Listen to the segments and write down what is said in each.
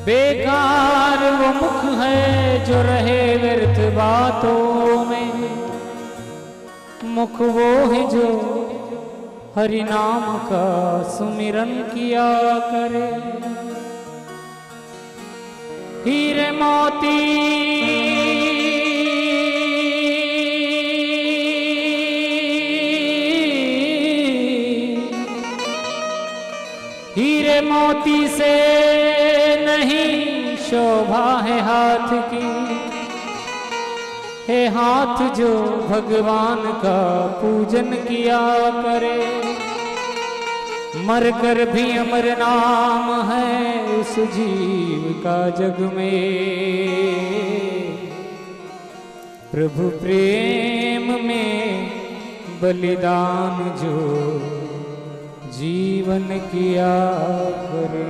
बेकार वो मुख है जो रहे व्यर्थ बातों में, मुख वो है जो हरि नाम का सुमिरन किया करे। हीरे मोती हीरे मोती से नहीं शोभा है हाथ की, है हाथ जो भगवान का पूजन किया करे। मरकर भी अमर नाम है उस जीव का जग में, प्रभु प्रेम में बलिदान जो जीवन किया करे।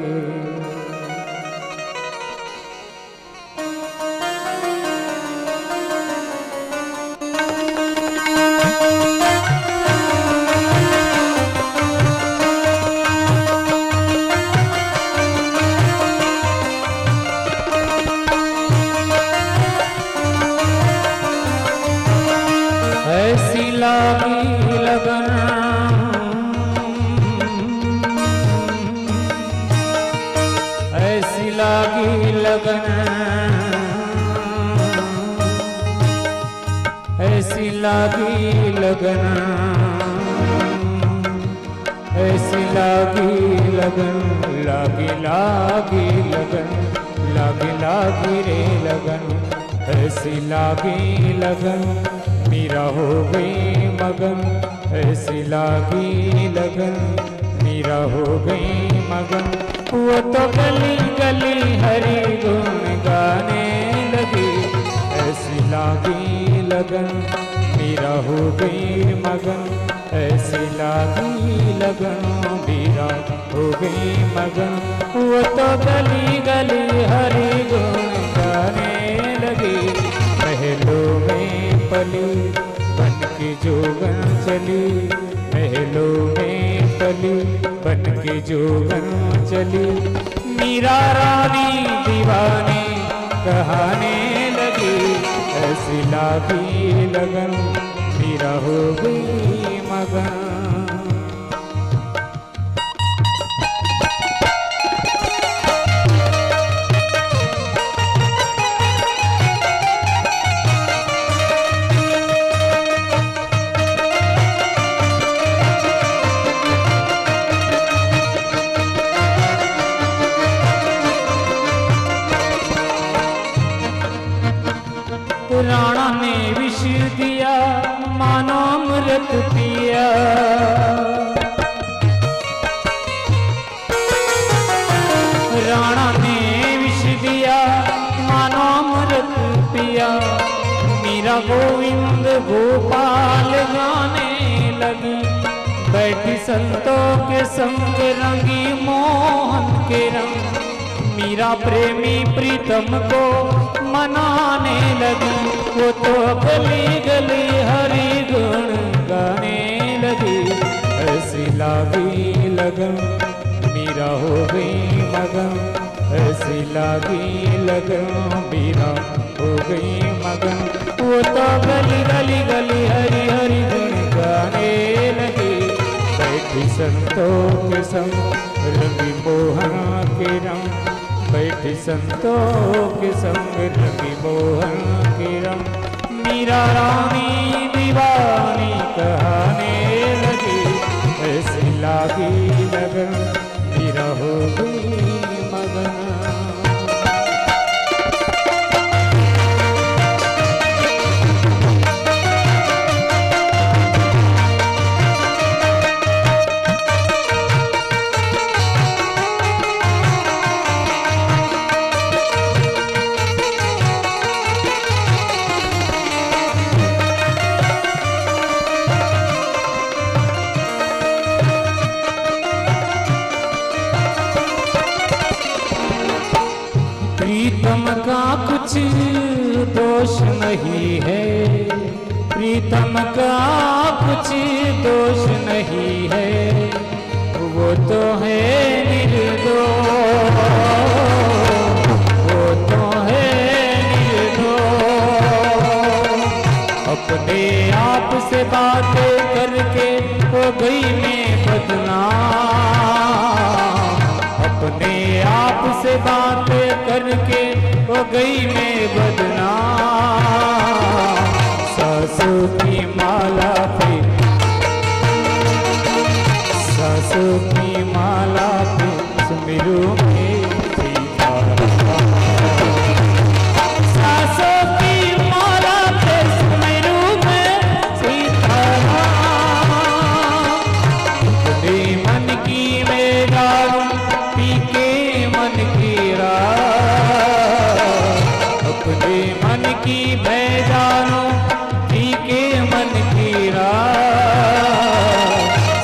ऐसी लागी लगन ऐसी लागी लगन ऐसी लागी लगन ऐसी लागी लगन लागी लागी लगन लागी लागी रे लगन ऐसी लागी लगन मीरा हो गई मगन। ऐसी लागी लगन मीरा हो गई मगन। वो तो गली गली हरि गुण गाने लगी। ऐसी लागी लगन मीरा हो गई मगन। ऐसी लागी लगन मीरा हो गई मगन। वो तो गली गली हरि गुण गाने लगी। महलों में पली बन के जोगन चली। महलों में पली बन के जोगन चली। मीरा रानी दीवानी कहाने लगी। ऐसी लागी लगन मीरा हो गई मगन। राणा ने विष दिया मानो अमृत पिया। राणा ने विष दिया मानो अमृत पिया। मीरा गोविंद गोपाल गाने लगी। बैठी संतों के संग रंगी मोहन के रंग। मीरा प्रेमी प्रीतम को मनाने लगी। वो तो गली गली हरि गुण गाने लगी। ऐसी लागी लगन मीरा हो गई मगन। ऐसी लागी लगन मीरा हो गई मगन। वो तो गली गली गली हरि हरि गुण गाने लगी। बैठी संतों के संग रंगी मोहन के रंग। बैठी संतों के संग रंगी मोहन के रंग। मीरा रानी दीवानी कहाने लगी। ऐसी लागी लगन मीरा हो गई मगन। प्रीतम का कुछ दोष नहीं है। प्रीतम का कुछ दोष नहीं है। वो तो है निर्दोष। अपने आप से बातें करके हो गई मैं बदनाम, अपने आप से बातें करके हो गई मैं बदनाम। सासों की माला पे, सासों की माला पे सुमिरू में सीताराम, सासों की माला पे सुमिरू में सीताराम। अपने मन की मैं दारू पी के मन की रात, अपने मन की बेदारू पी के मन की रात।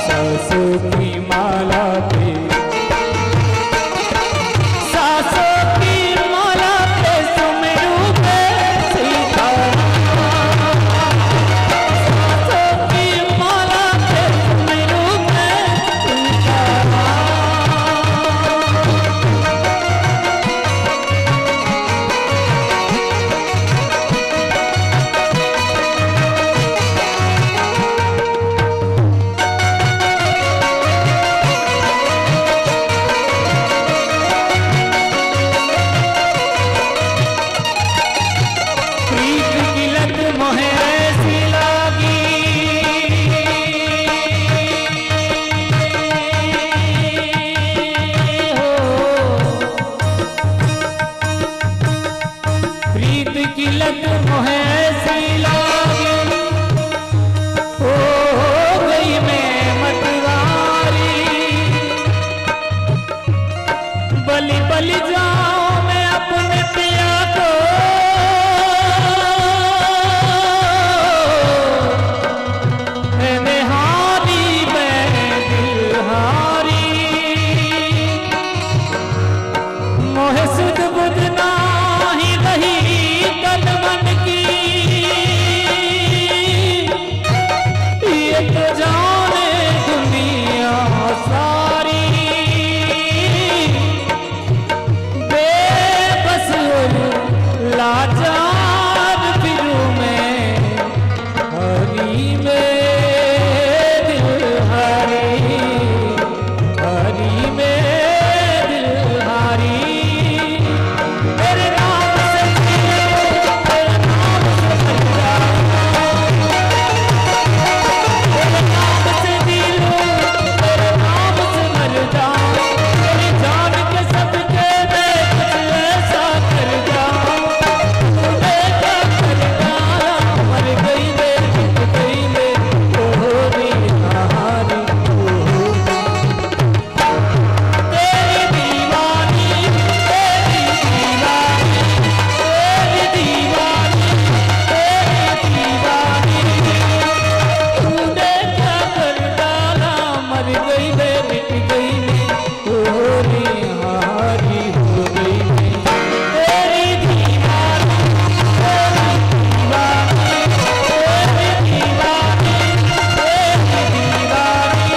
सासों की माला पे, सासों की माला पे सुमिरू में सीताराम, सासों की माला पे सुमिरू में सीताराम। प्रीत की लत मोहे ऐसी लागी, हो प्रीत की लत मोहे ऐसी लागी, हो गई मैं मतवारी। बलि बलि जाऊं मैं अपने पिया को, मैंने हारी मैं दिलहारी। मोहे सुध बुध नाही रही तन मन की, ये तो जाने दुनिया सारी। बेबस और लाचार फिरूं मैं हरी में दिलहारी, हरी में दिलहारी। तेरे नाम से जीऊं, तेरे नाम से मर जाऊं, तेरे नाम से जीऊं, तेरे नाम से मर जाऊं। तेरी जान के सबके मैं कुछ ऐसा कर जाऊं, तूने क्या कर डाला, मर गई मैं, मिट गई मैं, ओरी हारी, तेरी दीवानी, तेरी दीवानी, तेरी दीवानी, तेरी दीवानी। तूने क्या कर डाला, मर गई मैं, मिट गई मैं, ओरी हारी हो गई मैं। तेरी दीवानी, तेरी दीवानी, तेरी दीवानी, तेरी दीवानी।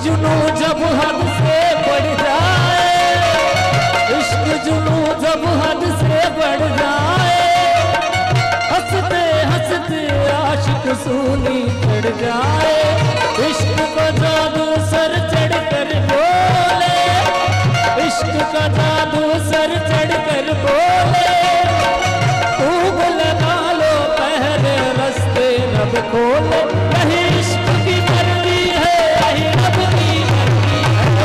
जुनू जब हद से बढ़ जाए, इश्क जुनू जब हद से बढ़ जाए, हंसते हंसते आशिक सूली चढ़ जाए। इश्क को जो का जादू सर चढ़ कर बोले, खूब लगा लो पहले रस्ते रब खोले। यही इश्क की मर्जी है, यही रब की मर्जी है,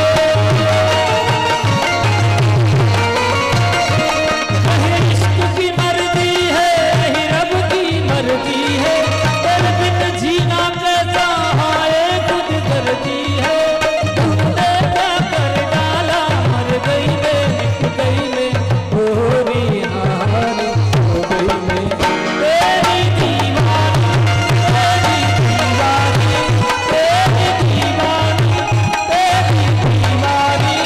यही इश्क की मर्जी है, यही रब की मर्जी है। तेरे बिन जीना कैसा हाय खुद दर्जी है। तुमने क्या कर डाला मर गई मैं, मिट गई मैं, हो रही हारी हो गई मैं। तेरी दीवानी, तेरी दीवानी, तेरी दीवानी, तेरी दीवानी।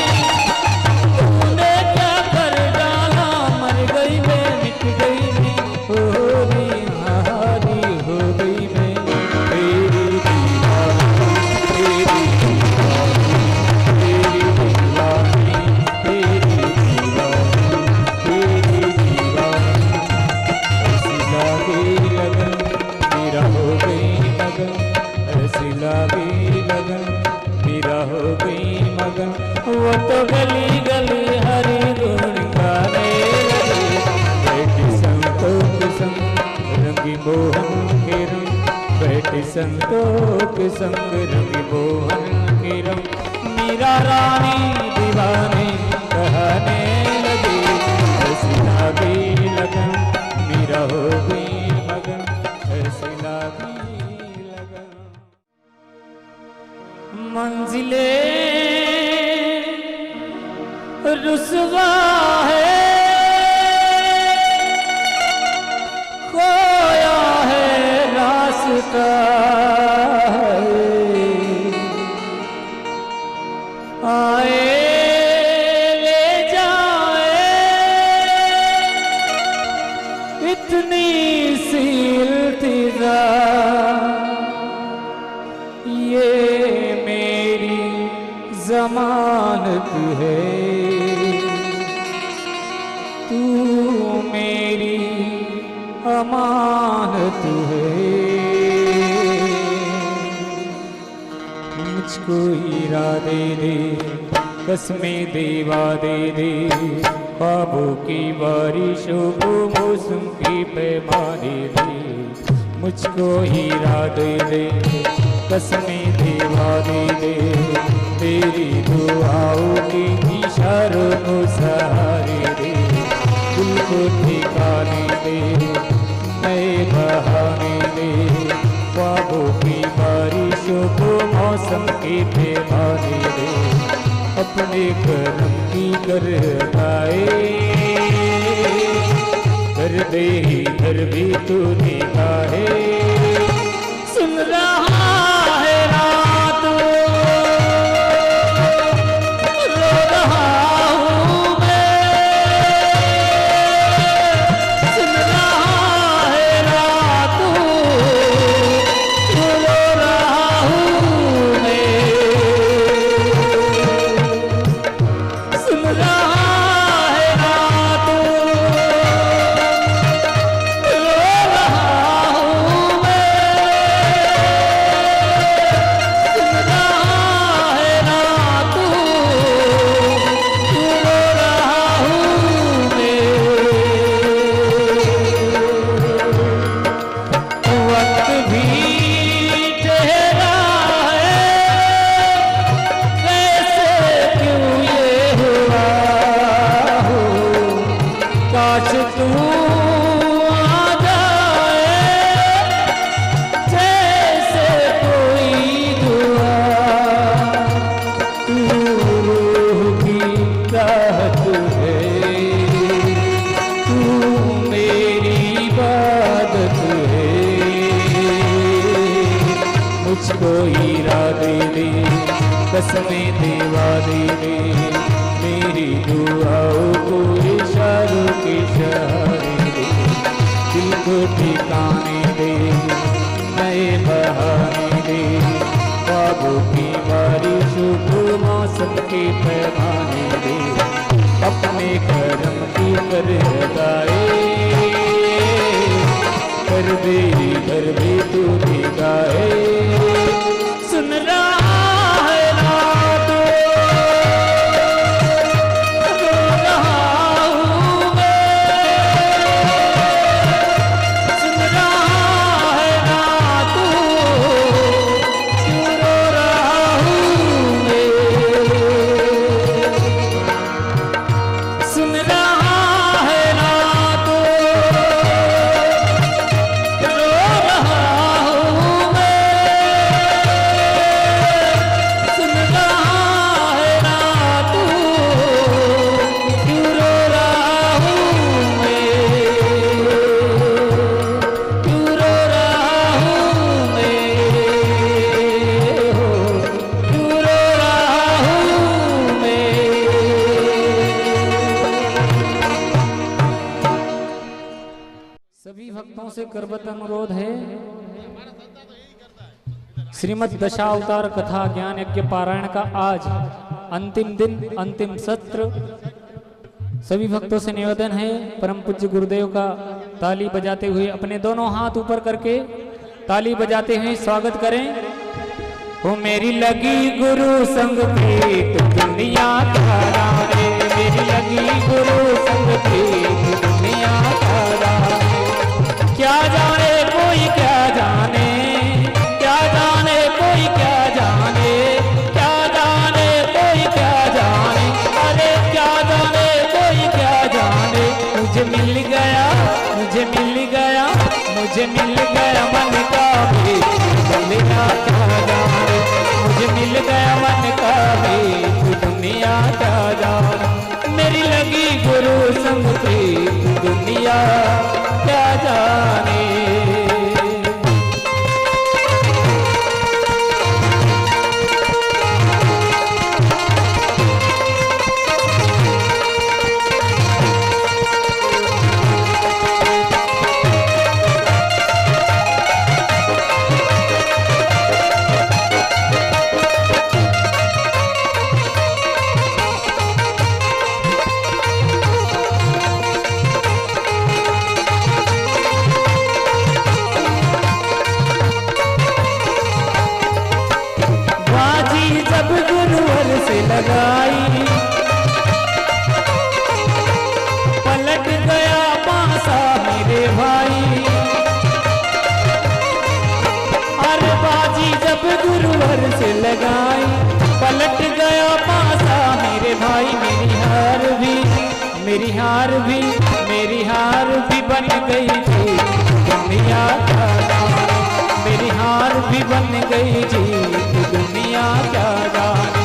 तुमने क्या कर डाला मर गई मैं, मिट गई मैं, हो रही हारी हो गई मैं। तेरी दीवानी, तेरी दीवानी, तेरी दीवानी, तेरी दीवानी, तेरी दीवानी। ऐसी लागी लगन मेरा हो गई मगन, ऐसी लागी लगन मेरा हो गई मगन। वो तो गली गली हरी गुण गाने लगे, बैठी संतों के संग रंगी मोहन के रंग, बैठी संतों के संग रंगी मोहन के रंग। मीरा रानी दीवानी कहने लगी, ऐसी लागी लगन मीरा हो गई मगन, ऐसी लागी लगन। मंजिले रुसवा है, खोया है रास्ता है। आए ले जाए इतनी सी इल्तिजा, ये मेरी जमानत है। तू मेरी अमानत है। मुझको हीरा दे दे, कसमें देवा दे दे, ख्वाबों की बारिशों को मौसम की पैमाने दे। मुझको हीरा दे दे, कसमें देवा दे दे, तेरी दुआओं के इशारों को सहारे दे। दिल को ठिकाने दे, नए बहाने दे, ख्वाबों की बारिशों को मौसम के पैमाने दे। अपने करम की कर पाए, कर दे इधर भी तू निगाहे। सुन रहा है रात रो रहा हूँ मैं, सुन रहा है रात रो रहा हूँ मैं, सुन रहा है रात रो रहा हूँ मैं। मुझको हीरा दे दे, कसमें देवा दे दे, मेरी दुआओं को इशारों के सहारे दे, दिल को ठिकाने दे, नए बहाने दे, ख्वाबों की बारिशों को मौसम के पैमाने दे, अपने करम की कर गाए, कर दे घर भी तू गाए। सुन रहा है रात रो सभी भक्तों से करबद्ध अनुरोध है, श्रीमद् दशावतार कथा ज्ञान यज्ञ पारायण का आज अंतिम दिन, अंतिम सत्र। सभी भक्तों से निवेदन है, परम पूज्य गुरुदेव का ताली बजाते हुए अपने दोनों हाथ ऊपर करके ताली बजाते हुए स्वागत करें। वो मेरी लगी गुरु संग प्रीत दुनिया का राणे, मेरी लगी गुरु संग प्रीत दुनिया का राणे। क्या जाने कोई क्या जाने, क्या जाने कोई क्या जाने, क्या जाने कोई क्या जाने, अरे क्या जाने कोई क्या जाने। मुझे मिल गया, मुझे मिल गया, मुझे मिल गया मन का भी दुनिया का जाने, मुझे मिल गया मन का भी दुनिया का जाने। मेरी लगी गुरु संग प्रीत दुनिया क्या जाने। लगाई पलट गया पासा मेरे भाई, अरे बाजी जब गुरुवर से लगाई पलट गया पासा मेरे भाई। मेरी हार भी, मेरी हार भी, मेरी हार भी बन गई थी दुनिया का जाने, मेरी हार भी बन गई थी दुनिया का जाने।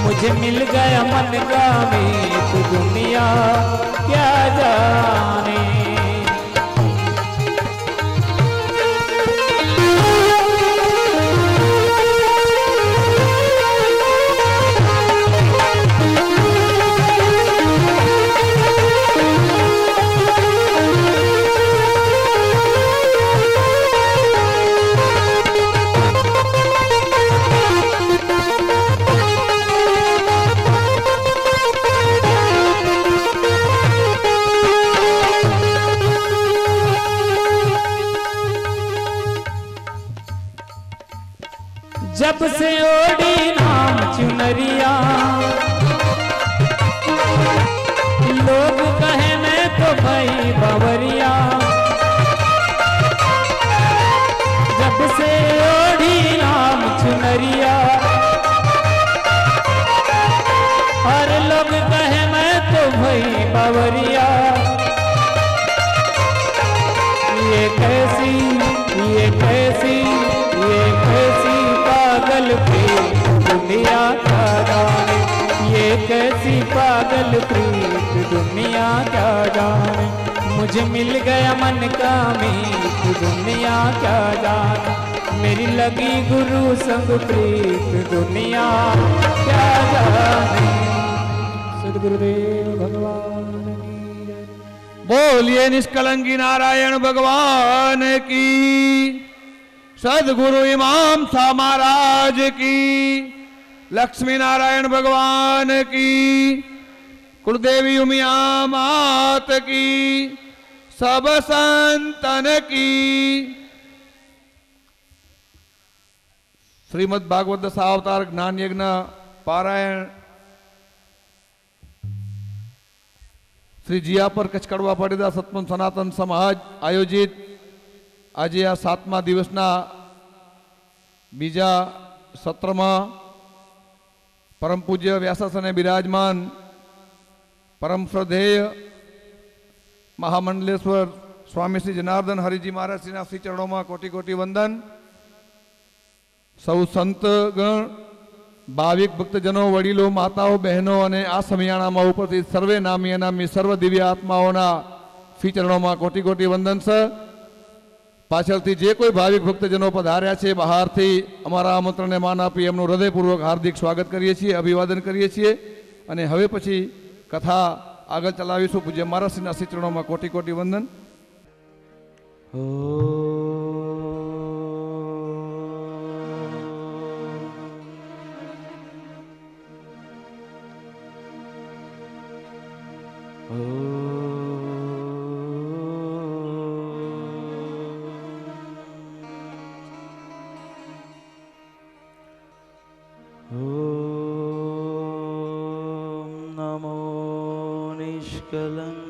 मुझे मिल गया मन का मीत दुनिया क्या जाने। जब से ओढ़ी नाम चुनरिया लोग कहे मैं तो भाई बावरिया, जब से ओढ़ी नाम चुनरिया और लोग कहे मैं तो भाई बावरिया। ये कैसी, ये कैसी, ये कैसी पागल प्रीत दुनिया का जाने, ये कैसी पागल प्रीत दुनिया का जाने। मुझे मिल गया मन का मीत दुनिया क्या जाने, मेरी लगी गुरु संग प्रीत दुनिया क्या जाने। सद्गुरुदेव भगवान की जय। बोलिए निष्कलंकी नारायण भगवान की, सदगुरु इमाम शाह महाराज की, लक्ष्मी नारायण भगवान की, कुलदेवी उमिया मात की, सब संतन की। श्रीमद् भागवत दशावतार ज्ञान यज्ञ पारायण श्री जियापर कच्छ कड़वा पाटीदार सतपंथ सनातन समाज आयोजित आज आ 7મા દિવસના બીજા સત્રમાં परम पूज्य व्यासासने विराजमान परम श्रद्धेय महामंडलेश्वर स्वामी श्री जनार्दन हरिजी महाराज श्री श्री चरणों में कोटि कोटि वंदन। सौ संतगण भाविक भक्तजनों वडीलों माताओं बहनों और आ समियाणा में उपस्थित सर्वे नामी अनामी सर्व दिव्य आत्माओं श्री चरणों में कोटि कोटि वंदन से। पाछळथी जे कोई भाविक भक्तजनों पधार्या छे बहारथी अमारा आमंत्रणने मान आपी एमनुं हृदयपूर्वक हार्दिक स्वागत करीए छीए, अभिवादन करीए छीए। अने हवे पछी कथा आगळ चलावीशुं। पूज्य महाराज श्रीना श्री चरणों में कोटि कोटि वंदन। नमो निष्कलंकी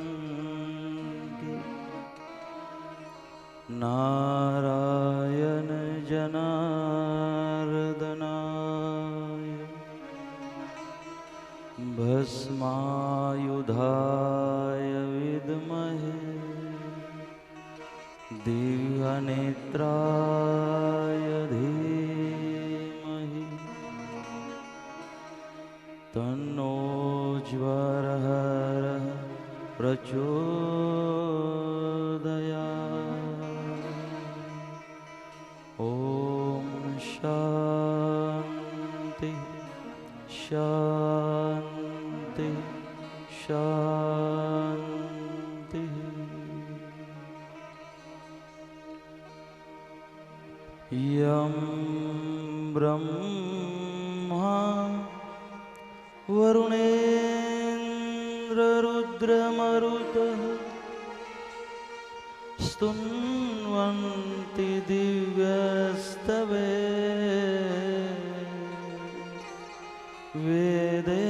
नारायण जनार्दनाय भस्मायुधाय विद्महे दिव्यनेत्राय धीमहि तन्नो ज्वरः प्रचोदयात्। ॐ शान्ति शान्ति शान्ति। यं ब्रह्मा वरुणेन्द्ररुद्रमरुतः स्तुन्वन्ति दिव्यस्तवे वेदे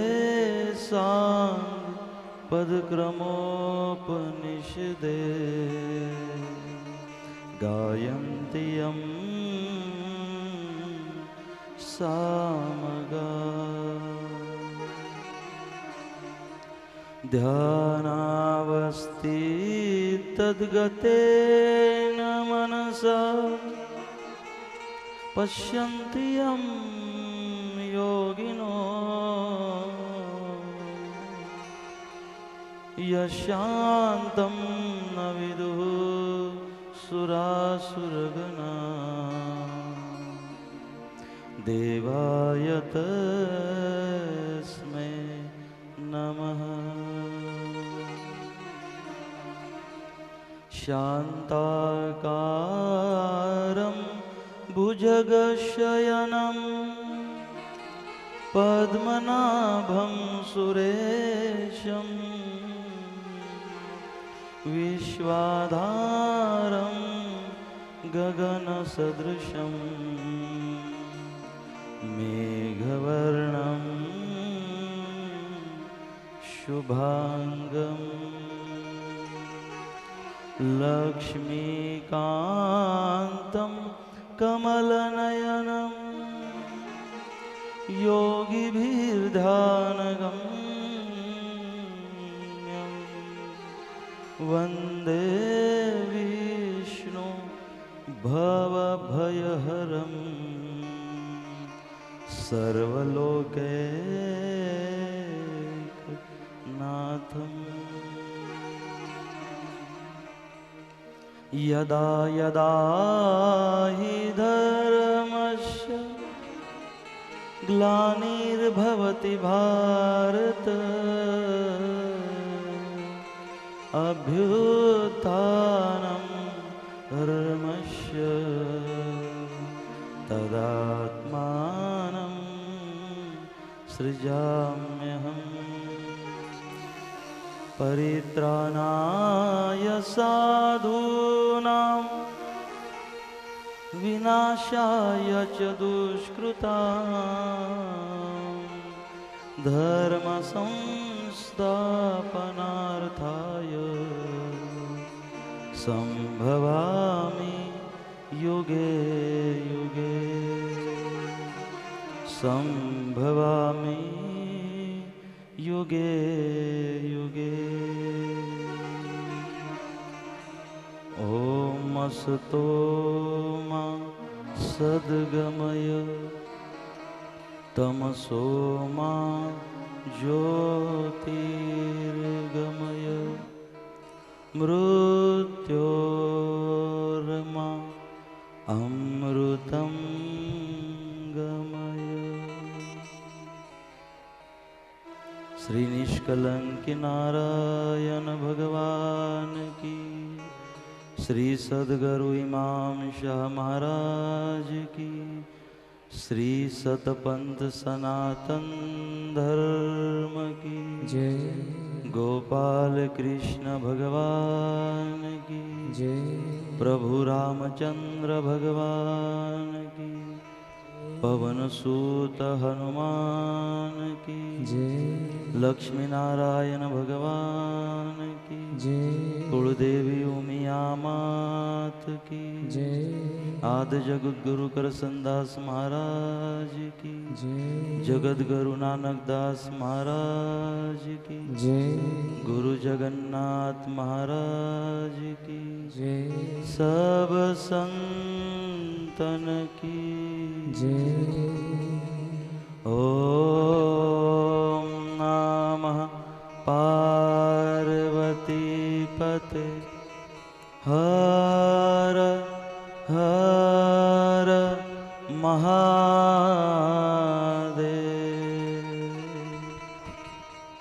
पदक्रमोपनिषदे गायन्ति यं सामगा। ध्यानावस्थितद्गतेन मनसा पश्यन्ति यं योगिनो यशान्तं न विदुः सुरासुरगणा देवाय तस्मै नमः। शान्ताकारं भुजगशयनं पद्मनाभं सुरेशं विश्वाधारं गगनसदृशं मेघवर्णं शुभांगं लक्ष्मीकान्तं कमलनयनं योगिभिर्ध्यानगम्यं वन्दे विष्णु भवभयहरं सर्वलोकैकनाथम्। यदा यदा हि धर्मस्य ग्लानिर्भवति भारत अभ्युत्थानं धर्मस्य तदात्मानं सृजाम्यहम्। परित्राणाय साधूनां विनाशाय च दुष्कृतां धर्म संस्थापनार्थाय संभवामि युगे युगे संभवामि युगे युगे। ॐ असतो मा सद्गमय तमसो मा ज्योतिर्गमय मृत्योर्मा अमृतं गमय। श्री निष्कलंक नारायण भगवान की, श्री सद्गुरु इमाम शाह महाराज की, श्री सतपंथ सनातन धर्म की जय, गोपाल कृष्ण भगवान की जय, प्रभु रामचंद्र भगवान की, पवन सूत हनुमान की जय, लक्ष्मी नारायण भगवान की जय, कुलदेवी उमिया मात की जय, आदि जगत गुरु करसनदास महाराज की जय, जगत गुरु नानक दास महाराज की जय, गुरु जगन्नाथ महाराज की जय, सब संतन की जय। ओम नमः पार्वती पते हर हर महादेव।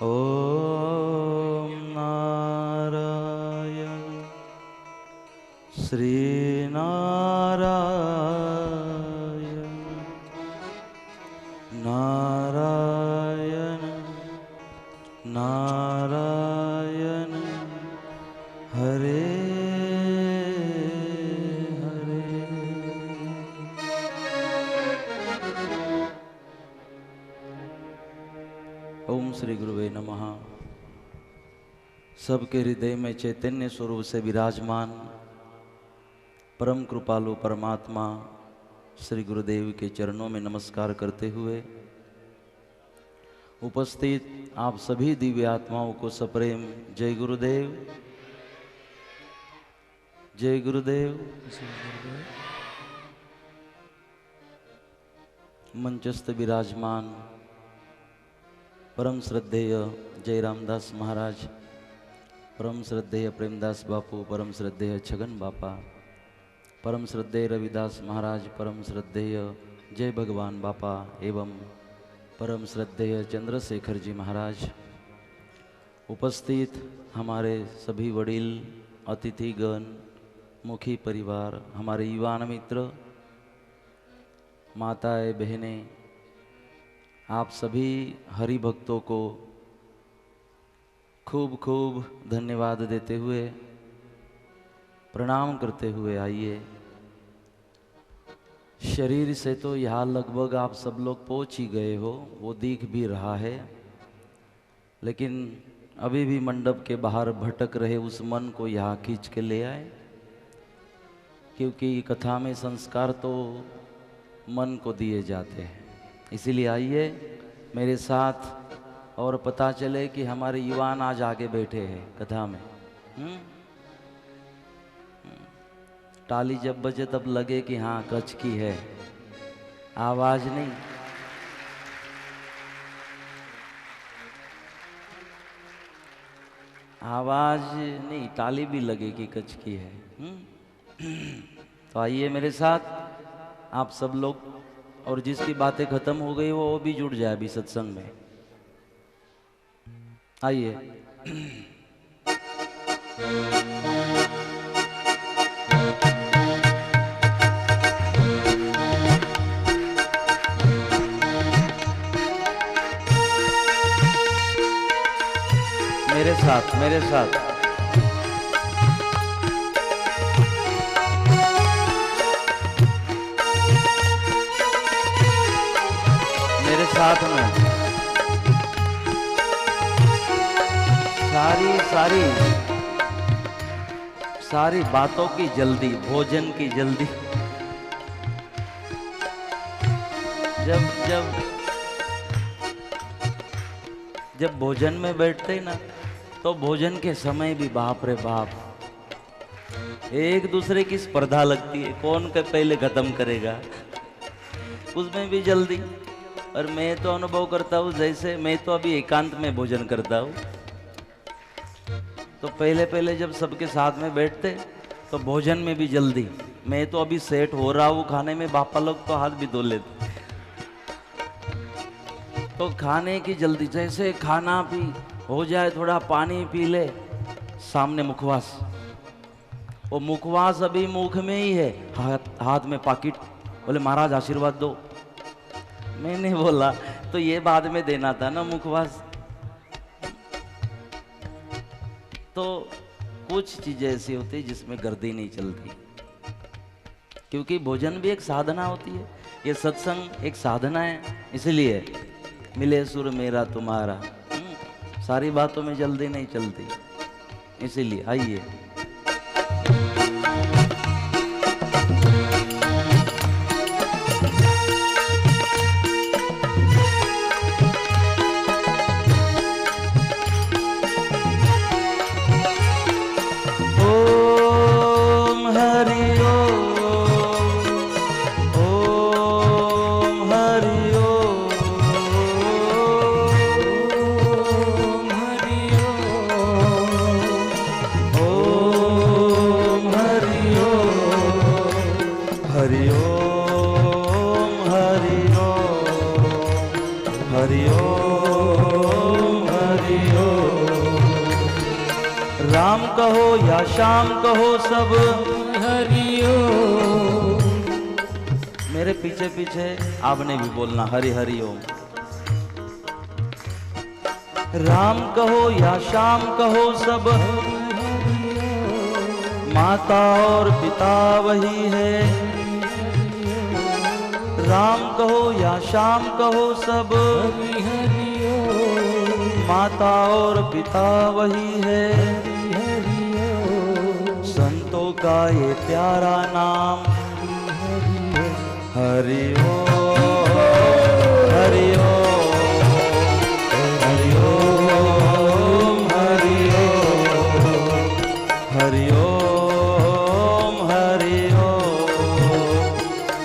ओम नारायण श्री नारायण नारायण नारायण हरे हरे। ओम श्री गुरुवे नमः। सबके हृदय में चैतन्य स्वरूप से विराजमान परम कृपालु परमात्मा श्री गुरुदेव के चरणों में नमस्कार करते हुए उपस्थित आप सभी दिव्य आत्माओं को सप्रेम जय गुरुदेव, जय गुरुदेव। मंचस्थ विराजमान परम श्रद्धेय जय रामदास महाराज, परम श्रद्धेय प्रेमदास बापू, परम श्रद्धेय छगन बापा, परम श्रद्धेय रविदास महाराज, परम श्रद्धेय जय भगवान बापा एवं परम श्रद्धेय चंद्रशेखर जी महाराज, उपस्थित हमारे सभी वडील, अतिथिगण, मुखी परिवार, हमारे युवान मित्र, माताएं, बहनें, आप सभी हरि भक्तों को खूब खूब धन्यवाद देते हुए प्रणाम करते हुए आइए। शरीर से तो यहाँ लगभग आप सब लोग पहुँच ही गए हो, वो दिख भी रहा है, लेकिन अभी भी मंडप के बाहर भटक रहे उस मन को यहाँ खींच के ले आए, क्योंकि कथा में संस्कार तो मन को दिए जाते हैं। इसीलिए आइए मेरे साथ और पता चले कि हमारे युवान आज आगे बैठे हैं कथा में। ताली जब बजे तब लगे कि हाँ कच्छ की है, आवाज नहीं। आवाज नहीं, ताली भी लगे कि कच्छ की है। तो आइए मेरे साथ आप सब लोग, और जिसकी बातें खत्म हो गई वो भी जुड़ जाए अभी सत्संग में। आइए। मेरे साथ, मेरे साथ। मेरे साथ में सारी बातों की जल्दी, भोजन की जल्दी। जब भोजन में बैठते ना, तो भोजन के समय भी बाप रे बाप, एक दूसरे की स्पर्धा लगती है, कौन के पहले खत्म करेगा, उसमें भी जल्दी। और मैं तो अनुभव करता हूँ, जैसे मैं तो अभी एकांत में भोजन करता हूँ, तो पहले जब सबके साथ में बैठते तो भोजन में भी जल्दी। मैं तो अभी सेट हो रहा हूँ खाने में, बापा लोग तो हाथ भी धो लेते। तो खाने की जल्दी, जैसे खाना भी हो जाए, थोड़ा पानी पी ले, सामने मुखवास, वो मुखवास अभी मुख में ही है, हाथ में पाकिट। बोले महाराज आशीर्वाद दो। मैंने बोला तो ये बाद में देना था ना मुखवास। तो कुछ चीजें ऐसी होती जिसमें गर्दी नहीं चलती, क्योंकि भोजन भी एक साधना होती है। ये सत्संग एक साधना है, इसलिए मिले सुर मेरा तुम्हारा। सारी बातों में जल्दी नहीं चलती, इसीलिए आइए। राम कहो या श्याम कहो सब हरिओ। मेरे पीछे पीछे आपने भी बोलना हरि हरि ओम। राम कहो या श्याम कहो सब माता और पिता वही है। राम कहो या श्याम कहो सब माता और पिता वही है। संतों का ये प्यारा नाम हरि ओम हरि ओम हरि ओम हरि ओम हरि ओम हरि ओम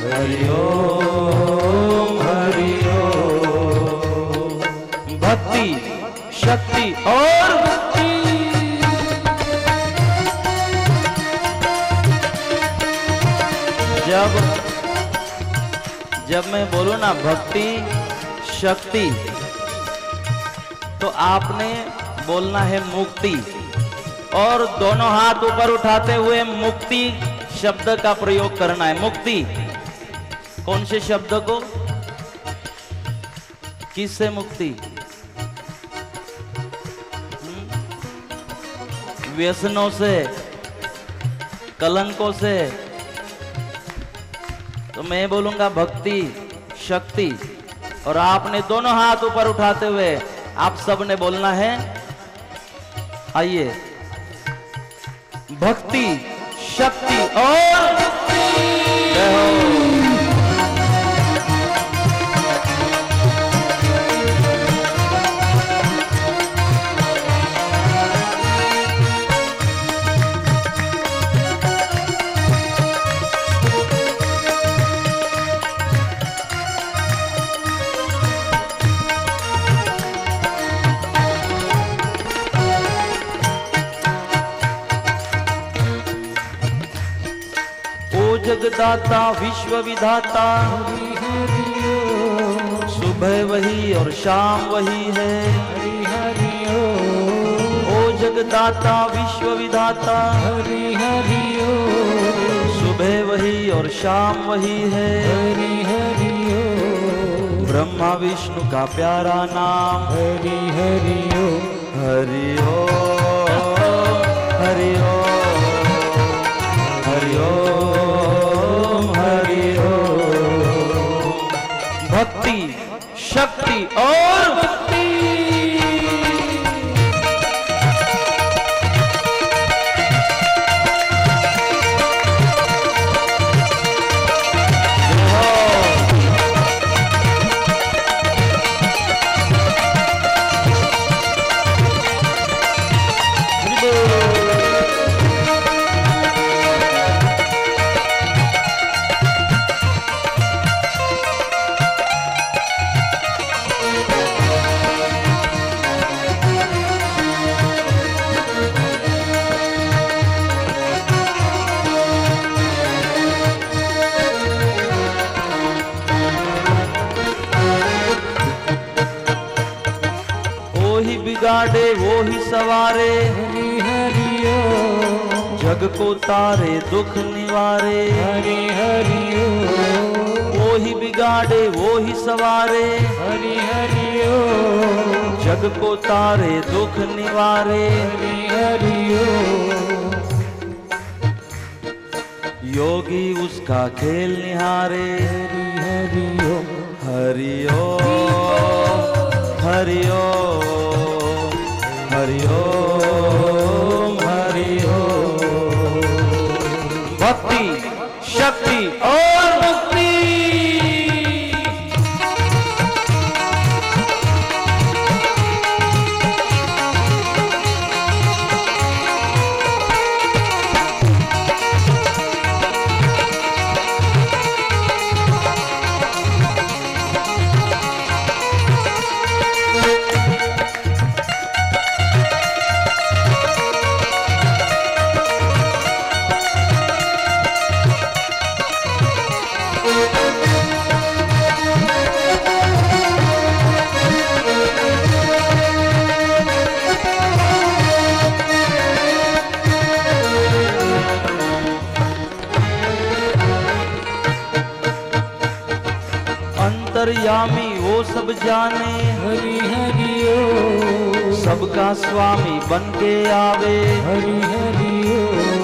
हरि ओम हरि ओम। भक्ति शक्ति और जब मैं बोलूं ना भक्ति शक्ति, तो आपने बोलना है मुक्ति, और दोनों हाथ ऊपर उठाते हुए मुक्ति शब्द का प्रयोग करना है। मुक्ति कौन से शब्द को, किससे मुक्ति? व्यसनों से, कलंकों से। तो मैं बोलूंगा भक्ति शक्ति, और आपने दोनों हाथ ऊपर उठाते हुए आप सब ने बोलना है। आइए, भक्ति शक्ति और जय हो। जगदाता विश्व विधाता सुबह वही और शाम वही है। ओ जगदाता विश्व विधाता सुबह वही और शाम वही है। ब्रह्मा विष्णु का प्यारा नाम हरि हरि ओम हरि ओम हरि ओम हरि ओम हरि ओम। भक्ति शक्ति और भक्ति। बिगाड़े वो ही सवारे। हरि हरि ओम। जग जग को तारे दुख निवारे, हरि हरि ओम, वो ही बिगाड़े वो ही सवारे, हरि हरि ओम, जग को तारे दुख निवारे, हरि हरि ओम, योगी उसका खेल निहारे, हरि हरि ओम, हरि ओम हरि ओम हरि ओम हरि ओम। भक्ति शक्ति और मुक्ति। अंतर्यामी वो सब जाने, हरि हरि ओम, सबका स्वामी बन के आवे, हरि हरि ओम,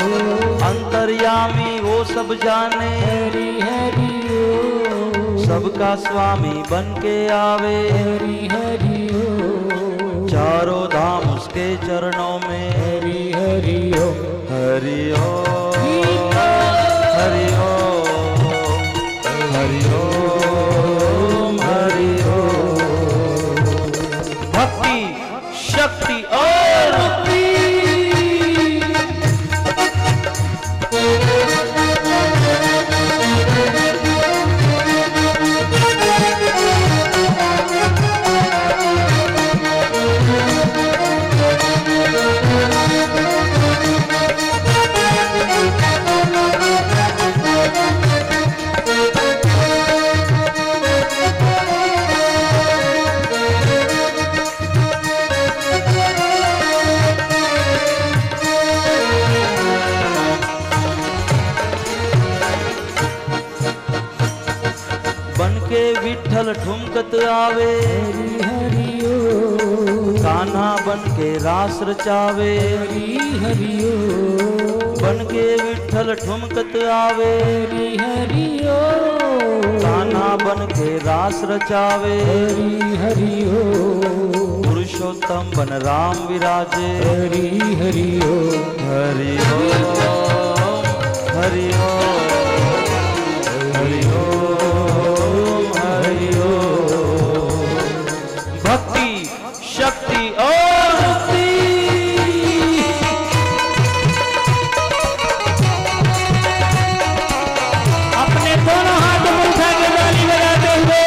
अंतर्यामी वो सब जाने, हरि हरि ओम, सबका स्वामी बन के आवे, हरि हरि ओम, चारों धाम उसके चरणों में, हरि हरि ओम, हरि ओम हरि ओम हरि ओम हरि ओम। भक्ति शक्ति और मुक्ति। बनके विठल ठुमकत आवे, हरि हरि ओम, कान्हा बनके रास रचावे, हरि हरि ओम, बनके विठल ठुमकत आवे, हरि हरि ओम, कान्हा बनके रास रचावे, हरि हरि ओम, पुरुषोत्तम बन राम विराजे, हरि हरि ओम, हरि ओम हरि ओम हरि ओम हरि ओम। भक्ति शक्ति और मुक्ति। अपने दोनों हाथ में उठा के ताली बजाते हुए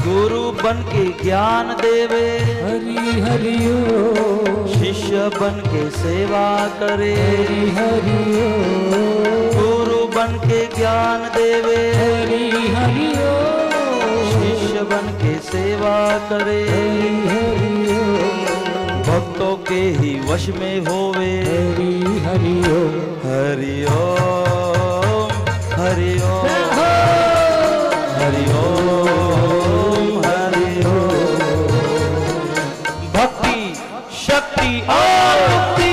गुरु बन के ज्ञान देवे, हरि हरि ओम, शिष्य बन के सेवा करे, हरि हरि ओम, गुरु बन के ज्ञान देवे, हरि हरि ओम, शिष्य बन के सेवा करे, हरि हरि ओम, भक्तों के ही वश में होवे, हरि हरि ओम, हरि ओम हरि ओम हरि ओम हरि ओम। भक्ति शक्ति और मुक्ति।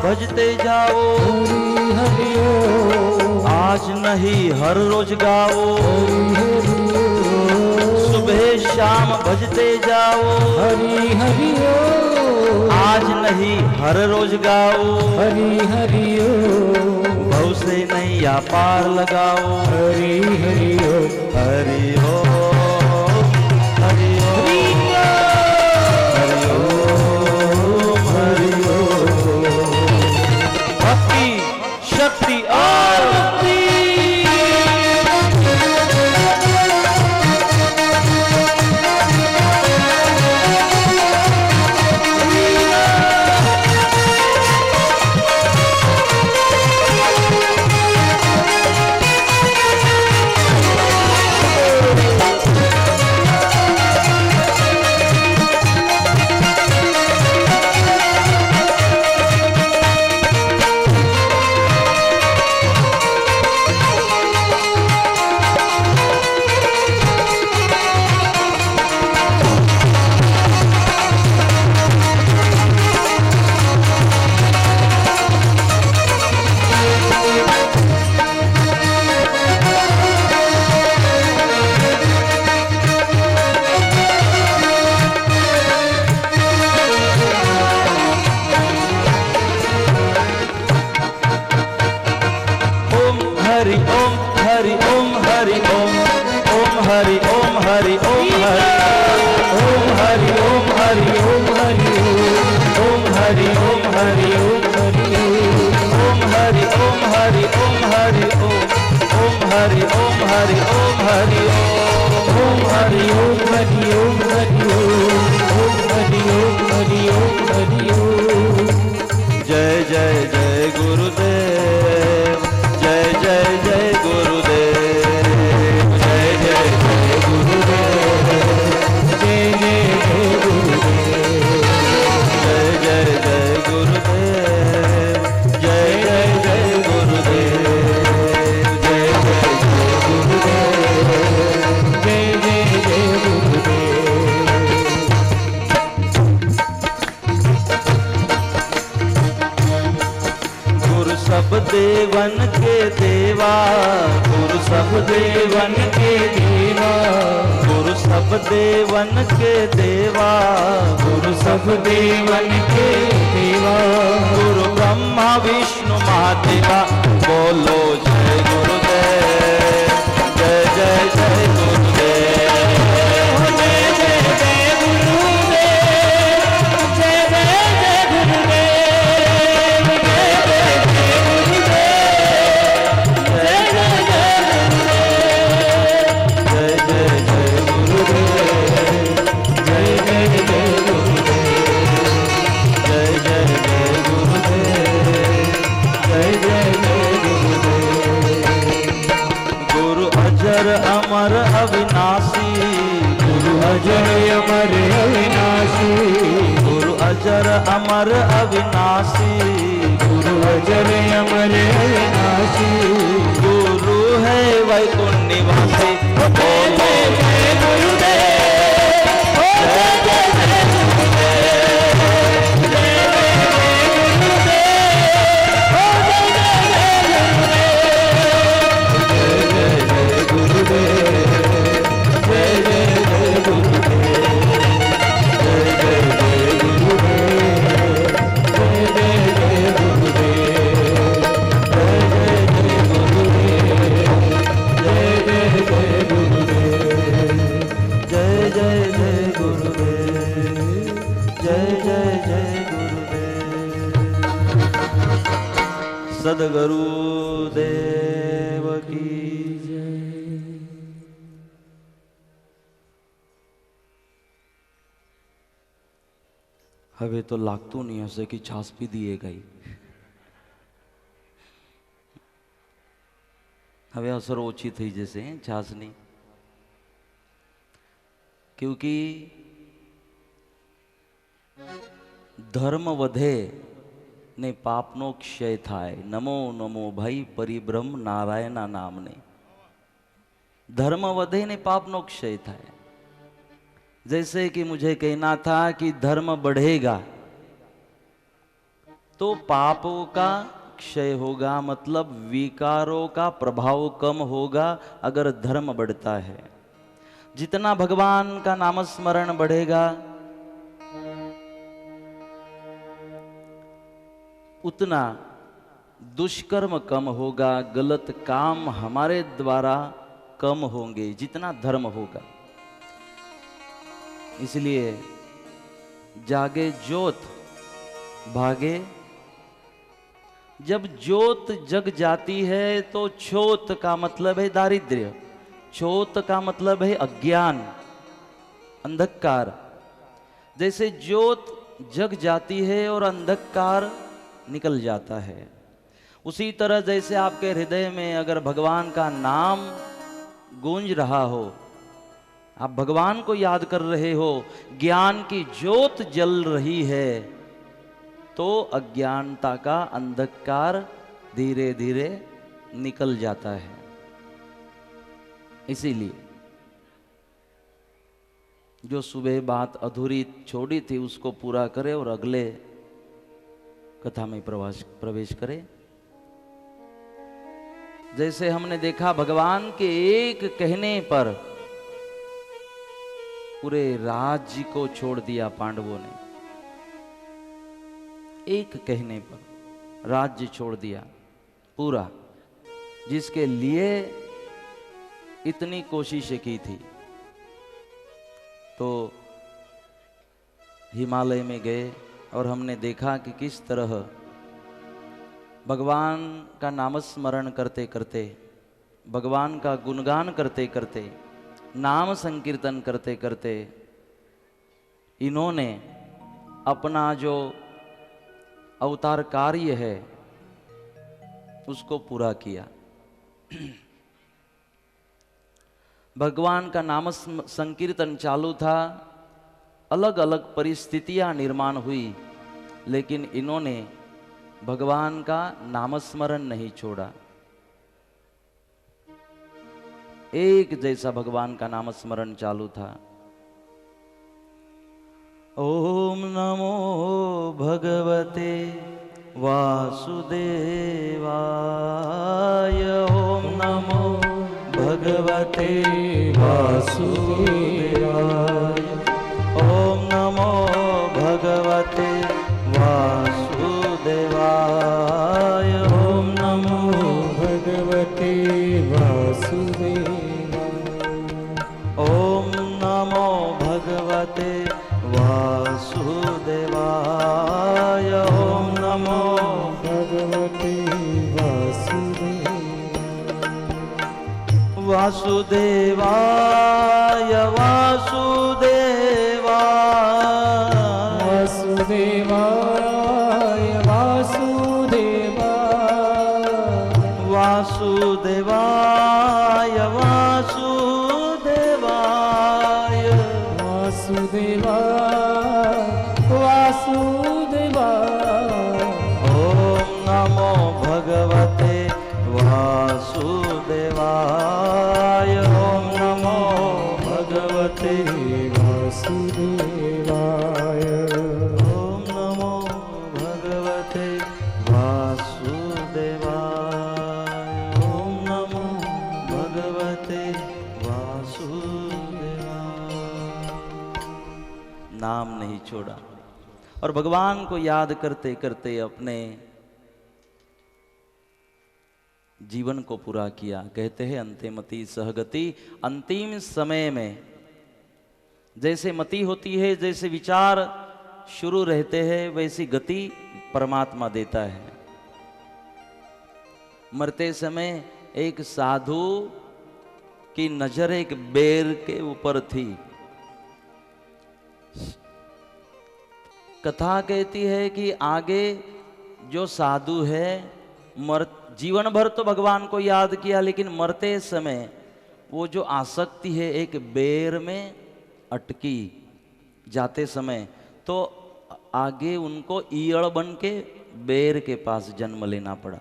भजते जाओ, हरि हरि ओम, आज नहीं हर रोज गाओ, सुबह शाम भजते जाओ, हरि हरि ओम, आज नहीं हर रोज गाओ, हरि हरि ओम, भव से नैया पार लगाओ, हरि हरि ओम, हरि ओम हरि ओम हरि ओम हरि ओम। भक्ति शक्ति और मुक्ति। जय जय जय गुरुदेव, जय जय जय गुरुदेव, जय जय जय गुरुदेव, जय जय जय गुरुदेव, जय जय जय गुरुदेव, जय जय जय गुरुदेव, जय जय जय गुरुदेव। गुरु सब देवन के देवा, गुरु सब देवन के देवा, गुरु सब देवन के देवा, गुरु सब देवन के देवा, गुरु ब्रह्मा विष्णु महादेवा, बोलो जय गुरुदेव, जय जय जय गुरुदेव, जय जय जय गुरुदेव, जय जय जय गुरुदेव, जय जय जय गुरुदेव, जय जय जय गुरुदेव, जय जय जय गुरुदेव, जय जय जय गुरुदेव, जय जय जय गुरुदेव। गुरु अजर अमर अविनाशी, गुरु अजर अमर अविनाशी, गुरु अजर अमर अविनाशी, गुरु अजर अमर अविनाशी, गुरु है वैकुंठ निवासी, बोलो जय गुरुदेव, जय जय जय गुरुदेव, जय जय जय गुरुदेव, जय जय जय गुरुदेव, जय जय जय गुरुदेव, जय जय जय गुरुदेव, जय जय जय गुरुदेव, जय जय जय गुरुदेव, जय जय जय गुरुदेव, जय जय जय गुरुदेव। सद्गुरु देव की जय। હવે તો લાગતું નહીં હશે કે છાસ પી દીએ ગઈ. હવે અસર ઓછી થઈ જશે છાસની, क्योंकि ધર્મ વધે ને પાપનો ક્ષય થાય. નમો નમો ભાઈ પરિબ્રહ્મ નારાયણના નામને. धर्म વધે ने पापનો ક્ષય થાય. जैसे कि मुझे कहना था कि धर्म बढ़ेगा तो पापों का क्षय होगा, मतलब विकारों का प्रभाव कम होगा अगर धर्म बढ़ता है। जितना भगवान का नामस्मरण बढ़ेगा उतना दुष्कर्म कम होगा, गलत काम हमारे द्वारा कम होंगे जितना धर्म होगा। इसलिए जागे ज्योत भागे, जब ज्योत जग जाती है तो छोत का मतलब है दारिद्र्य, छोत का मतलब है अज्ञान, अंधकार। जैसे ज्योत जग जाती है और अंधकार निकल जाता है, उसी तरह जैसे आपके हृदय में अगर भगवान का नाम गूंज रहा हो, आप भगवान को याद कर रहे हो, ज्ञान की ज्योत जल रही है, तो अज्ञानता का अंधकार धीरे धीरे निकल जाता है। इसीलिए जो सुबह बात अधूरी छोड़ी थी उसको पूरा करे और अगले कथा में प्रवेश करे। जैसे हमने देखा भगवान के एक कहने पर पूरे राज्य को छोड़ दिया पांडवों ने, एक कहने पर राज्य छोड़ दिया पूरा, जिसके लिए इतनी कोशिशें की थी। तो हिमालय में गए और हमने देखा कि किस तरह भगवान का नामस्मरण करते करते, भगवान का गुणगान करते करते, नाम संकीर्तन करते करते इन्होंने अपना जो अवतार कार्य है उसको पूरा किया। भगवान का नाम संकीर्तन चालू था, अलग अलग परिस्थितियां निर्माण हुई, लेकिन इन्होंने भगवान का नामस्मरण नहीं छोड़ा। एक जैसा भगवान का नामस्मरण चालू था। ओम नमो भगवते वासुदेवाय, ओम नमो भगवते वासुदेवाय, ओम नमो भगवते वासुदेवाय, ओम नमो भगवते वासुदेवाय, ओम नमो भगवते वासुदेवाय, ओम नमो भगवते वासुदेवाय, वासुदेवाय वासुदेवाय, वासुदेवाय वासुदेवाय, वासुदेवाय, वासुदेवाय वासुदेवाय, ओम नमो भगवते वासुदेवाय, ओम नमो भगवते वासुदेवाय, ओम नमो भगवते वासुदेवाय, ओम नमो भगवते वासुदेवाय। नाम नहीं छोड़ा और भगवान को याद करते करते अपने जीवन को पूरा किया। कहते हैं अंतिमति सहगति, अंतिम समय में जैसे मति होती है, जैसे विचार शुरू रहते हैं, वैसी गति परमात्मा देता है। मरते समय एक साधु की नजर एक बेर के ऊपर थी। कथा कहती है कि आगे जो साधु है जीवन भर तो भगवान को याद किया, लेकिन मरते समय वो जो आसक्ति है एक बेर में अटकी जाते समय, तो आगे उनको ईयड़ बन के बेर के पास जन्म लेना पड़ा।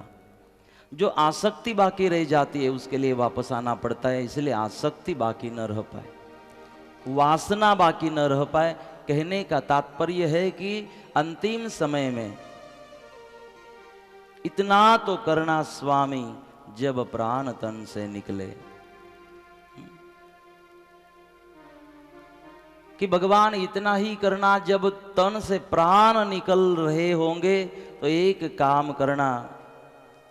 जो आसक्ति बाकी रह जाती है उसके लिए वापस आना पड़ता है। इसलिए आसक्ति बाकी न रह पाए, वासना बाकी न रह पाए। कहने का तात्पर्य है कि अंतिम समय में इतना तो करना स्वामी जब प्राण तन से निकले। कि भगवान इतना ही करना, जब तन से प्राण निकल रहे होंगे तो एक काम करना,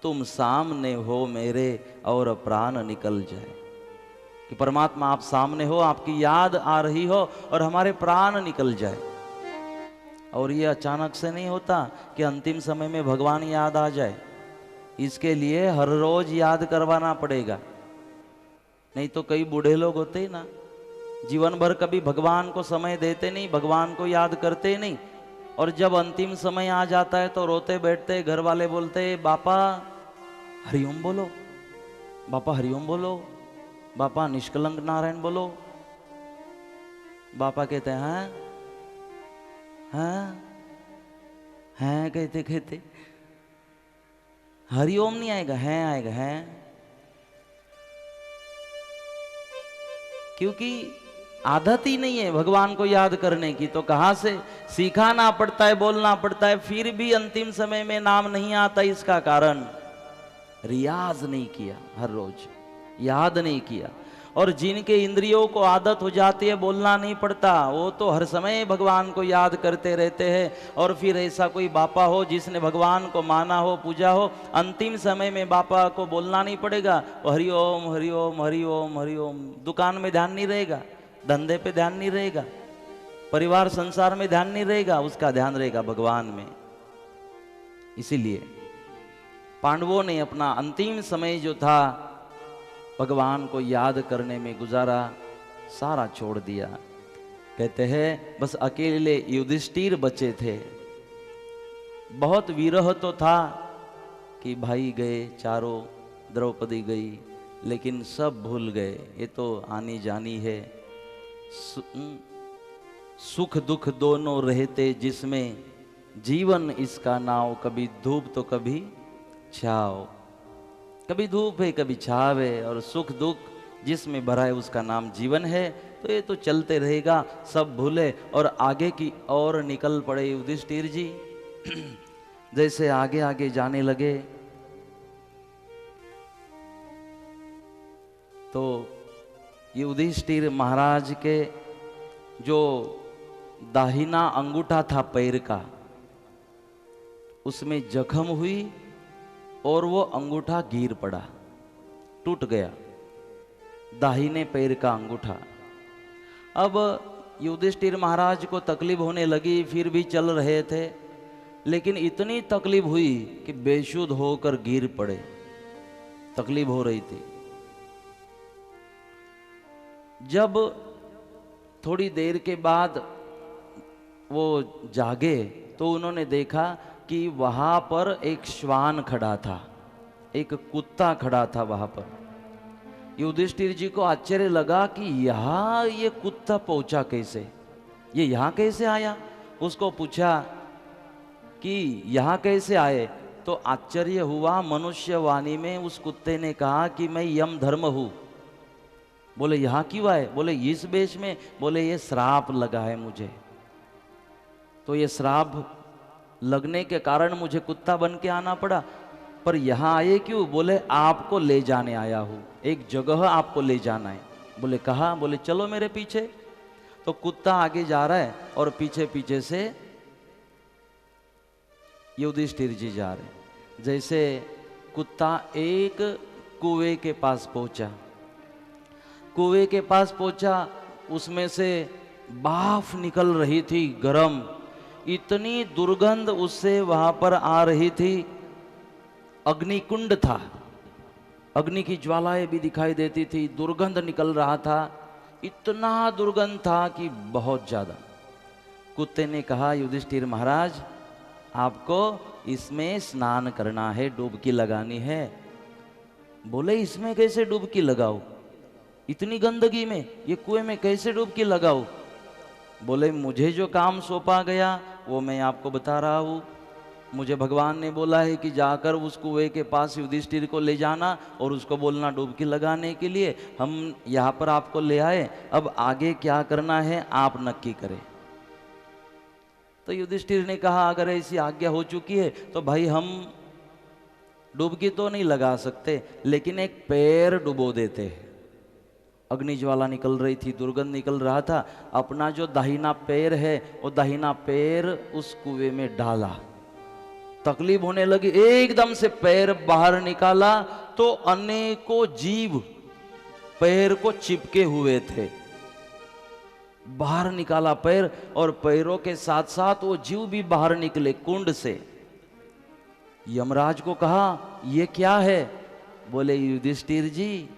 तुम सामने हो मेरे और प्राण निकल जाए। कि परमात्मा आप सामने हो, आपकी याद आ रही हो और हमारे प्राण निकल जाए। और ये अचानक से नहीं होता कि अंतिम समय में भगवान याद आ जाए। इसके लिए हर रोज याद करवाना पड़ेगा। नहीं तो कई बूढ़े लोग होते ही ना, जीवन भर कभी भगवान को समय देते नहीं, भगवान को याद करते नहीं, और जब अंतिम समय आ जाता है तो रोते बैठते, घर वाले बोलते बापा हरिओम बोलो, बापा हरिओम बोलो, बापा निष्कलंक नारायण बोलो। बापा कहते हैं हैं कहते कहते हरिओम नहीं आएगा, हैं आएगा, हैं। क्योंकि आदत ही नहीं है भगवान को याद करने की, तो कहां से सिखाना पड़ता है, बोलना पड़ता है, फिर भी अंतिम समय में नाम नहीं आता। इसका कारण रियाज नहीं किया, हर रोज याद नहीं किया। और जिनके इंद्रियों को आदत हो जाती है बोलना नहीं पड़ता, वो तो हर समय भगवान को याद करते रहते हैं। और फिर ऐसा कोई बापा हो जिसने भगवान को माना हो, पूजा हो, अंतिम समय में बापा को बोलना नहीं पड़ेगा, वो हरिओम हरिओम हरिओम हरिओम। दुकान में ध्यान नहीं रहेगा, धंधे पे ध्यान नहीं रहेगा, परिवार संसार में ध्यान नहीं रहेगा, उसका ध्यान रहेगा भगवान में। इसीलिए पांडवों ने अपना अंतिम समय जो था भगवान को याद करने में गुजारा, सारा छोड़ दिया। कहते हैं बस अकेले युधिष्ठिर बचे थे। बहुत विरह तो था कि भाई गए चारों, द्रौपदी गई, लेकिन सब भूल गए। ये तो आनी जानी है, सुख दुख दोनों रहते जिसमें, जीवन इसका नाव, कभी धूप तो कभी छाव। कभी धूप है कभी छाव है, और सुख दुख जिसमें भरा है उसका नाम जीवन है। तो ये तो चलते रहेगा, सब भूले और आगे की ओर निकल पड़े युधिष्ठिर जी। जैसे आगे आगे जाने लगे तो युधिष्ठिर महाराज के जो दाहिना अंगूठा था पैर का, उसमें जख्म हुई और वो अंगूठा गिर पड़ा, टूट गया, दाहिने पैर का अंगूठा। अब युधिष्ठिर महाराज को तकलीफ होने लगी, फिर भी चल रहे थे, लेकिन इतनी तकलीफ हुई कि बेशुद्ध होकर गिर पड़े। तकलीफ हो रही थी। जब थोड़ी देर के बाद वो जागे तो उन्होंने देखा कि वहां पर एक श्वान खड़ा था, एक कुत्ता खड़ा था वहां पर। युधिष्ठिर जी को आश्चर्य लगा कि यहां ये कुत्ता पहुंचा कैसे, ये यहां कैसे आया। उसको पूछा कि यहां कैसे आए, तो आश्चर्य हुआ। मनुष्य वाणी में उस कुत्ते ने कहा कि मैं यम धर्म हूं। बोले यहां क्यों आए, बोले इस वेश में, बोले ये श्राप लगा है मुझे, तो ये श्राप लगने के कारण मुझे कुत्ता बन के आना पड़ा। पर यहां आए क्यों, बोले आपको ले जाने आया हूं, एक जगह आपको ले जाना है। बोले कहा, बोले चलो मेरे पीछे। तो कुत्ता आगे जा रहा है और पीछे पीछे से युधिष्ठिर जी जा रहे। जैसे कुत्ता एक कुएं के पास पहुंचा, कुएं के पास पहुंचा, उसमें से भाप निकल रही थी गरम, इतनी दुर्गंध उससे वहां पर आ रही थी। अग्निकुंड था, अग्नि की ज्वालाएं भी दिखाई देती थी, दुर्गंध निकल रहा था, इतना दुर्गंध था कि बहुत ज्यादा। कुत्ते ने कहा युधिष्ठिर महाराज आपको इसमें स्नान करना है, डुबकी लगानी है। बोले इसमें कैसे डुबकी लगाओ, इतनी गंदगी में, ये कुएं में कैसे डुबकी लगाओ। बोले मुझे जो काम सौंपा गया वो मैं आपको बता रहा हूं। मुझे भगवान ने बोला है कि जाकर उस कुएं के पास युधिष्ठिर को ले जाना और उसको बोलना डुबकी लगाने के लिए। हम यहाँ पर आपको ले आए, अब आगे क्या करना है आप नक्की करें। तो युधिष्ठिर ने कहा अगर ऐसी आज्ञा हो चुकी है तो भाई हम डुबकी तो नहीं लगा सकते, लेकिन एक पैर डुबो देते हैं। अग्नि ज्वाला निकल रही थी, दुर्गंध निकल रहा था, अपना जो दाहिना पैर है वो दाहिना पैर उस कुएं में डाला, तकलीफ होने लगी, एकदम से पैर बाहर निकाला तो अनेकों जीव पैर को चिपके हुए थे। बाहर निकाला पैर और पैरों के साथ साथ वो जीव भी बाहर निकले कुंड से। यमराज को कहा ये क्या है? बोले युधिष्ठिर जी,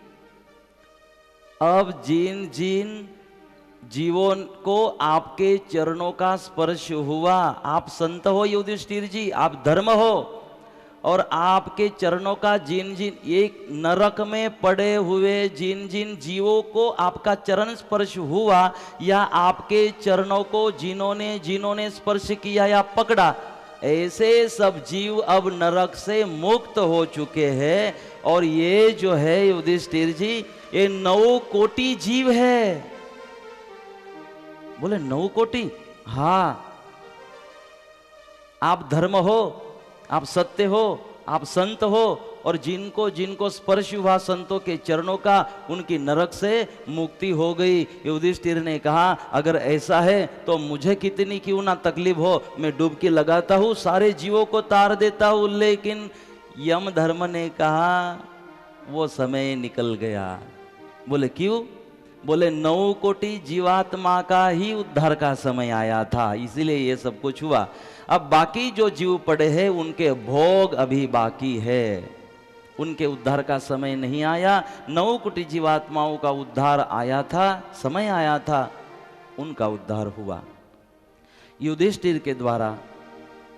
अब जिन जिन जीवों को आपके चरणों का स्पर्श हुआ, आप संत हो युधिष्ठिर जी, आप धर्म हो, और आपके चरणों का जिन जिन एक नरक में पड़े हुए जिन जिन जीवों को आपका चरण स्पर्श हुआ, या आपके चरणों को जिन्होंने जिन्होंने स्पर्श किया या पकड़ा, ऐसे सब जीव अब नरक से मुक्त हो चुके हैं। और ये जो है युधिष्ठिर जी, ये 9 कोटि जीव है। बोले 9 कोटि? हाँ, आप धर्म हो, आप सत्य हो, आप संत हो, और जिनको जिनको स्पर्श हुआ संतों के चरणों का, उनकी नरक से मुक्ति हो गई। युधिष्ठिर ने कहा अगर ऐसा है तो मुझे कितनी क्यों ना तकलीफ हो, मैं डुबकी लगाता हूं, सारे जीवों को तार देता हूं। लेकिन यम धर्म ने कहा वो समय निकल गया। बोले क्यों? बोले 9 कोटि जीवात्मा का ही उद्धार का समय आया था, इसीलिए ये सब कुछ हुआ। अब बाकी जो जीव पड़े हैं उनके भोग अभी बाकी है, उनके उद्धार का समय नहीं आया। 9 कोटि जीवात्माओं का उद्धार आया था, समय आया था, उनका उद्धार हुआ। युधिष्ठिर के द्वारा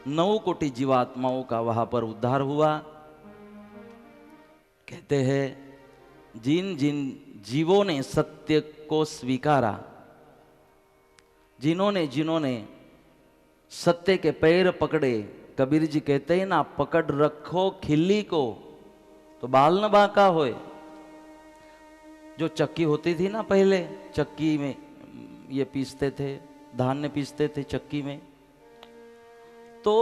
9 कोटि जीवात्माओं का वहां पर उद्धार हुआ। कहते हैं जिन जिन जीवों ने सत्य को स्वीकारा, जिन्होंने जिन्होंने सत्य के पैर पकड़े, कबीर जी कहते हैं ना, पकड़ रखो खिल्ली को तो बाल न बांका होए। जो चक्की होती थी ना पहले, चक्की में ये पीसते थे, धान्य पीसते थे चक्की में, तो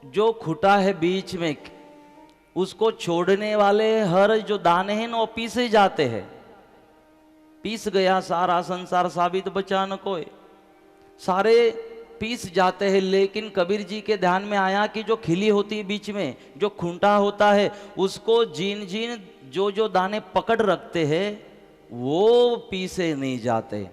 जो खुटा है बीच में उसको छोड़ने वाले हर जो दाने हैं ना वो पीसे जाते हैं। पीस गया सारा संसार, साबित बचा न कोई, सारे पीस जाते हैं। लेकिन कबीर जी के ध्यान में आया कि जो खिली होती है बीच में, जो खूंटा होता है, उसको जिन जिन जो जो दाने पकड़ रखते हैं वो पीसे नहीं जाते।